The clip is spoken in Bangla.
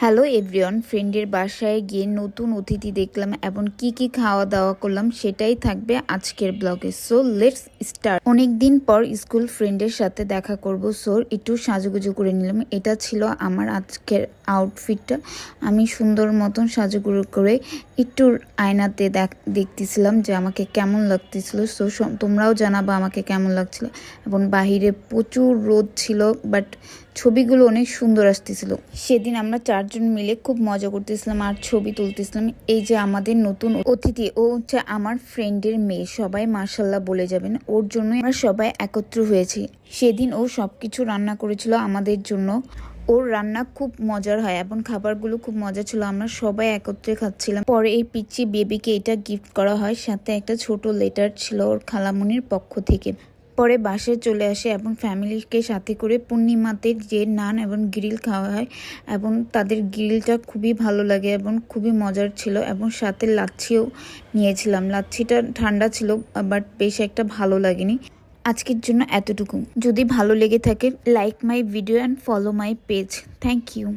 হ্যালো এভরিওয়ান, ফ্রেন্ডের বাসায় গিয়ে নতুন অতিথি দেখলাম এবং কি খাওয়া দাওয়া করলাম সেটাই থাকবে আজকের ব্লগে। So let's start. অনেকদিন পর স্কুল ফ্রেন্ডের সাথে দেখা করব, সো একটু সাজুগুজু করে নিলাম। এটা ছিল আমার আজকের আউটফিটটা। আমি সুন্দর মতন সাজুগুজু করে একটু আয়নাতে দেখতেছিলাম যে আমাকে কেমন লাগতেছিল। সো তোমরাও জানাবো আমাকে কেমন লাগছিল। এবং বাহিরে প্রচুর রোদ ছিল, বাট ছবিগুলো অনেক সুন্দর আসতেছিল। সেদিন আমরা চারজন মিলে খুব মজা করতেছিলাম আর ছবি তুলতেছিলাম। এই যে আমাদের নতুন অতিথি, ও হচ্ছে আমার ফ্রেন্ডের মেয়ে। সবাই মাশাল্লাহ বলে যাবেন, ওর জন্য আমরা সবাই একত্র হয়েছি। সেদিন ও সবকিছু রান্না করেছিল আমাদের জন্য। ওর রান্না খুব মজার হয় এবং খাবারগুলো খুব মজা ছিল। আমরা সবাই একত্রে খাচ্ছিলাম। পরে এই পিচ্চি বেবিকে এটা গিফট করা হয়, সাথে একটা ছোট লেটার ছিল ওর খালামুনির পক্ষ থেকে। পরে বাসায় চলে আসে এবং ফ্যামিলিকে সাথে করে পূর্ণিমাতে যে নান এবং গ্রিল খাওয়া হয়, এবং তাদের গ্রিলটা খুবই ভালো লাগে এবং খুবই মজার ছিল। এবং সাথে লাচ্ছিও নিয়েছিলাম। লাচ্ছিটা ঠান্ডা ছিল, বাট বেশ একটা ভালো লাগেনি। আজকের জন্য এতটুকু। যদি ভালো লেগে থাকে, like my video and follow my page. Thank you.